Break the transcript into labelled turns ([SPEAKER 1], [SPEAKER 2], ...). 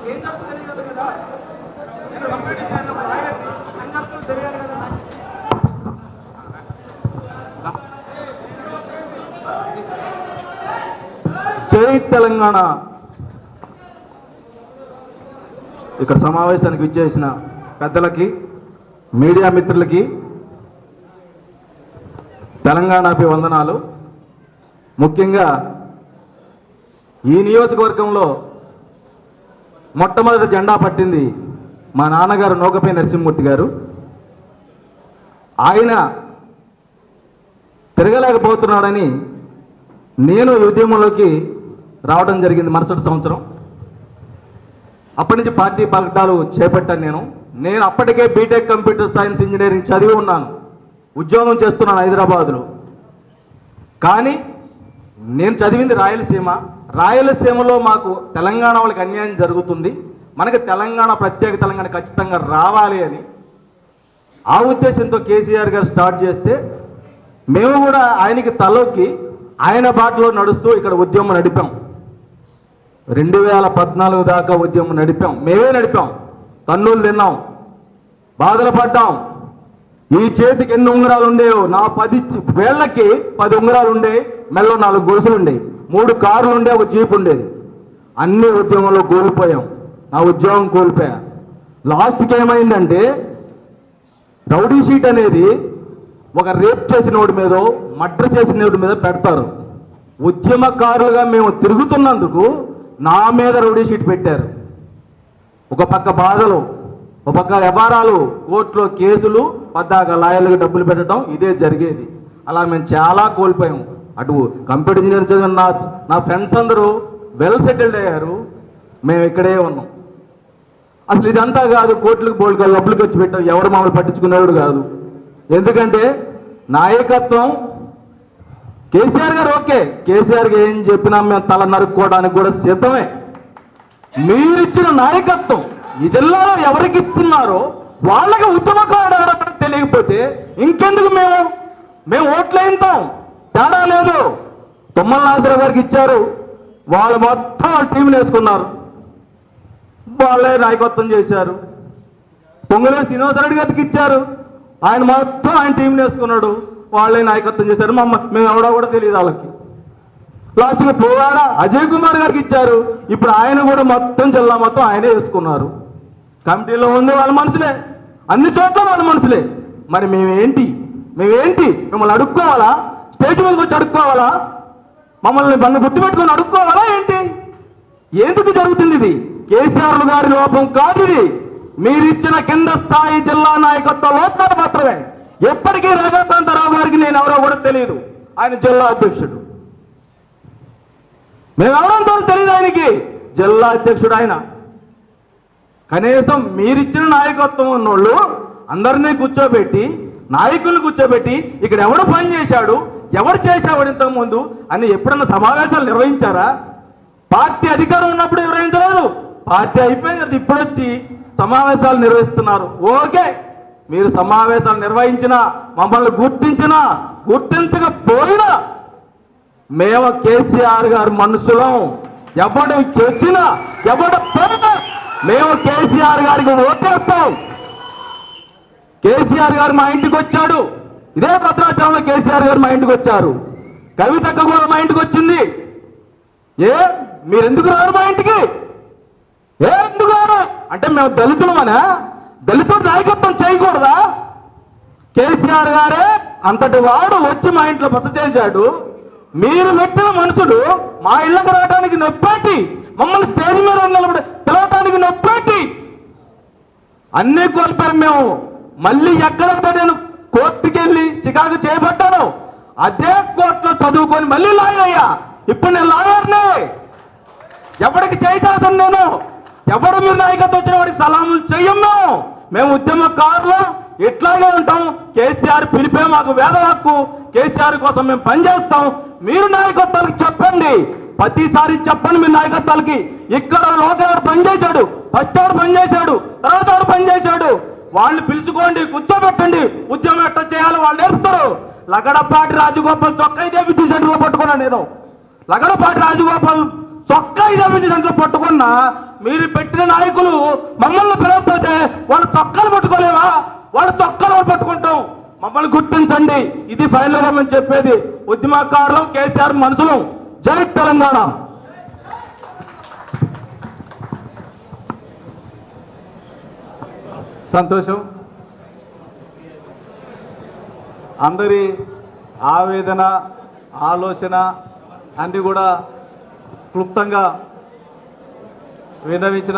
[SPEAKER 1] జై తెలంగాణ. ఇక్కడ సమావేశానికి విచ్చేసిన పెద్దలకి, మీడియా మిత్రులకి తెలంగాణపై వందనాలు. ముఖ్యంగా ఈ నియోజకవర్గంలో మొట్టమొదటి జెండా పట్టింది మా నాన్నగారు నూకపై నరసింహమూర్తి గారు. ఆయన తిరగలేకపోతున్నాడని నేను ఈ ఉద్యమంలోకి రావడం జరిగింది మరుసటి సంవత్సరం. అప్పటి నుంచి పార్టీ పగటాలు చేపట్టాను. నేను అప్పటికే బీటెక్ కంప్యూటర్ సైన్స్ ఇంజనీరింగ్ చదివి ఉన్నాను, ఉద్యోగం చేస్తున్నాను హైదరాబాదులో. కానీ నేను చదివింది రాయలసీమ. రాయలసీమలో మాకు తెలంగాణ వాళ్ళకి అన్యాయం జరుగుతుంది, మనకి తెలంగాణ, ప్రత్యేక తెలంగాణ ఖచ్చితంగా రావాలి అని ఆ ఉద్దేశంతో కేసీఆర్ గారు స్టార్ట్ చేస్తే మేము కూడా ఆయనకి తలొక్కి ఆయన బాటలో నడుస్తూ ఇక్కడ ఉద్యమం నడిపాం. 2014 దాకా ఉద్యమం నడిపాం, మేమే నడిపాం. తన్నులు తిన్నాం, బాధలు పడ్డాం. ఈ చేతికి ఎన్ని ఉంగరాలు ఉండేవో, నా 10 వేళ్లకి 10 ఉంగరాలు ఉండేవి, మెల్లో 4 గొలుసులు ఉండేవి, 3 కార్లు ఉండే, ఒక జీప్ ఉండేది. అన్ని ఉద్యమంలో కోల్పోయాం. నా ఉద్యోగం కోల్పోయా. లాస్ట్కి ఏమైందంటే రౌడీ షీట్ అనేది ఒక రేప్ చేసినోడి మీదో మర్డర్ చేసినోడి మీద పెడతారు. ఉద్యమకారులుగా మేము తిరుగుతున్నందుకు నా మీద రౌడీ షీట్ పెట్టారు. ఒక పక్క బాధలు, ఒక పక్క వ్యవహారాలు, కోర్టులో కేసులు, పద్దాక లాయర్లకు డబ్బులు పెట్టడం, ఇదే జరిగేది. అలా మేము చాలా కోల్పోయాం. అటు కంప్యూటర్ ఇంజనీర్ చదివిన నా ఫ్రెండ్స్ అందరూ వెల్ సెటిల్డ్ అయ్యారు, మేము ఇక్కడే ఉన్నాం. అసలు ఇదంతా కాదు, కోర్టులకు బోల్గా డబ్బులు ఖర్చు పెట్టాం, ఎవరు మమ్మల్ని పట్టించుకునేవాడు కాదు. ఎందుకంటే నాయకత్వం కేసీఆర్ గారు ఓకే, కేసీఆర్ గారు ఏం చెప్పినా మేము తల నరుక్కోవడానికి కూడా సిద్ధమే. మీరిచ్చిన నాయకత్వం ఈ జిల్లాలో ఎవరికి ఇస్తున్నారో వాళ్ళకి ఉద్యమకారుడు తెలియకపోతే ఇంకెందుకు మేము ఓట్లు వేయింటాం. తేడా లేదు. తుమ్మల నాగేశ్వరరావు గారికి ఇచ్చారు, వాళ్ళు మొత్తం వాళ్ళ టీంని వేసుకున్నారు, వాళ్ళే నాయకత్వం చేశారు. పొంగులేరు శ్రీనివాసరెడ్డి గారికి ఇచ్చారు, ఆయన మొత్తం ఆయన టీంని వేసుకున్నాడు, వాళ్ళే నాయకత్వం చేశారు. మేము ఎవడో కూడా తెలియదు వాళ్ళకి. లాస్ట్గా పోవాడ అజయ్ కుమార్ గారికి ఇచ్చారు, ఇప్పుడు ఆయన కూడా మొత్తం జిల్లా మొత్తం ఆయనే వేసుకున్నారు. కమిటీలో ఉంది వాళ్ళ మనుషులే, అన్ని చోట్ల వాళ్ళ మనుషులే. మరి మేమేంటి మిమ్మల్ని అడుక్కోవాలా? స్టేజ్ మీదకి వచ్చి అడుక్కోవాలా? మమ్మల్ని బండి గుర్తుపెట్టుకొని అడుక్కోవాలా ఏంటి? ఎందుకు జరుగుతుంది ఇది? కేసీఆర్ గారి లోపం కాదు ఇది, మీరిచ్చిన కింద స్థాయి జిల్లా నాయకత్వ లోపాలు మాత్రమే. ఎప్పటికీ రాజాకాంతరావు గారికి నేను ఎవరో కూడా తెలియదు, ఆయన జిల్లా అధ్యక్షుడు. మేము ఎవరంతో తెలియదు ఆయనకి, జిల్లా అధ్యక్షుడు ఆయన. కనీసం మీరిచ్చిన నాయకత్వం ఉన్నోళ్ళు అందరినీ కూర్చోబెట్టి, నాయకుల్ని కూర్చోబెట్టి ఇక్కడ ఎవడు పని చేశాడు, ఎవరు చేశాడు ఇంతకుముందు అని ఎప్పుడన్నా సమావేశాలు నిర్వహించారా? పార్టీ అధికారం ఉన్నప్పుడు నిర్వహించలేదు, పార్టీ అయిపోయింది కదా ఇప్పుడు వచ్చి సమావేశాలు నిర్వహిస్తున్నారు. ఓకే, మీరు సమావేశాలు నిర్వహించినా, మమ్మల్ని గుర్తించకపోయినా మేము కేసీఆర్ గారి మనుషులం. ఎవడు చేసినా ఎవడు పోయినా మేము కేసీఆర్ గారికి ఓటేస్తాం. కేసీఆర్ గారు మా ఇంటికి వచ్చాడు, ఇదే భద్రాచలంలో కేసీఆర్ గారు మా ఇంటికి వచ్చారు, కవితక్క కూడా మా ఇంటికి వచ్చింది. మీరెందుకు రారు మా ఇంటికి? ఎందుకు రారు అంటే మేము దళితులమనా? దళితులు నాయకత్వం చేయకూడదా? కేసీఆర్ గారే అంతటి వాడు వచ్చి మా ఇంట్లో బస చేశాడు. మీరు పెట్టిన మనుషులు మా ఇళ్ళకి రావడానికి నొప్పేటి, మమ్మల్ని స్టేజ్ మీద నిలబడి పిలవటానికి నొప్పేటి, అన్ని కోల్పోయాం మేము. మళ్ళీ ఎక్కడంటే నేను కోర్టుకి వెళ్ళి చికాకు చేయబడ్డాను, అదే కోర్టులో చదువుకొని మళ్ళీ లాయర్ అయ్యా. ఇప్పుడు నేను లాయర్నే, ఎవరికి చేశాను నేను? ఎవరు మీరు నాయకత్వం వచ్చిన వాడికి సలాములు చెయ్యం. మేము ఉద్యమకారులు ఇట్లాగే ఉంటాం. కేసీఆర్ పిలిపే మాకు వేద హక్కు, కేసీఆర్ కోసం మేము పనిచేస్తాం. మీరు నాయకత్వానికి చెప్పండి, ప్రతిసారి చెప్పండి మీ నాయకత్వాలకి. ఇక్కడ లోకేశ్వర పనిచేశాడు, ఫస్ట్ ఎవరు పనిచేశాడు, తర్వాత ఎవరు పనిచేశాడు, వాళ్ళని పిలుచుకోండి, కూర్చోబెట్టండి, ఉద్యమం ఎట్లా చేయాలో వాళ్ళు నేర్పుతారు. లగడపాటి రాజగోపాల్ చొక్కా ఇదే విద్యుత్ సెంటర్లో పట్టుకున్నాను నేను. లగడపాటి రాజగోపాల్ చొక్కా 50 సెంట్లు పట్టుకున్నా మీరు పెట్టిన నాయకులు మమ్మల్ని పిలవకపోతే వాళ్ళు చొక్కాలు పట్టుకోలేవా? వాళ్ళు చొక్కాలు పట్టుకుంటాం. మమ్మల్ని గుర్తించండి. ఇది ఫైనల్ గా మేము చెప్పేది. ఉద్యమకారులు, కేసీఆర్ మనుషులు. జై తెలంగాణ.
[SPEAKER 2] సంతోషం. అందరి ఆవేదన, ఆలోచన అన్ని కూడా క్లుప్తంగా విన్నవించిన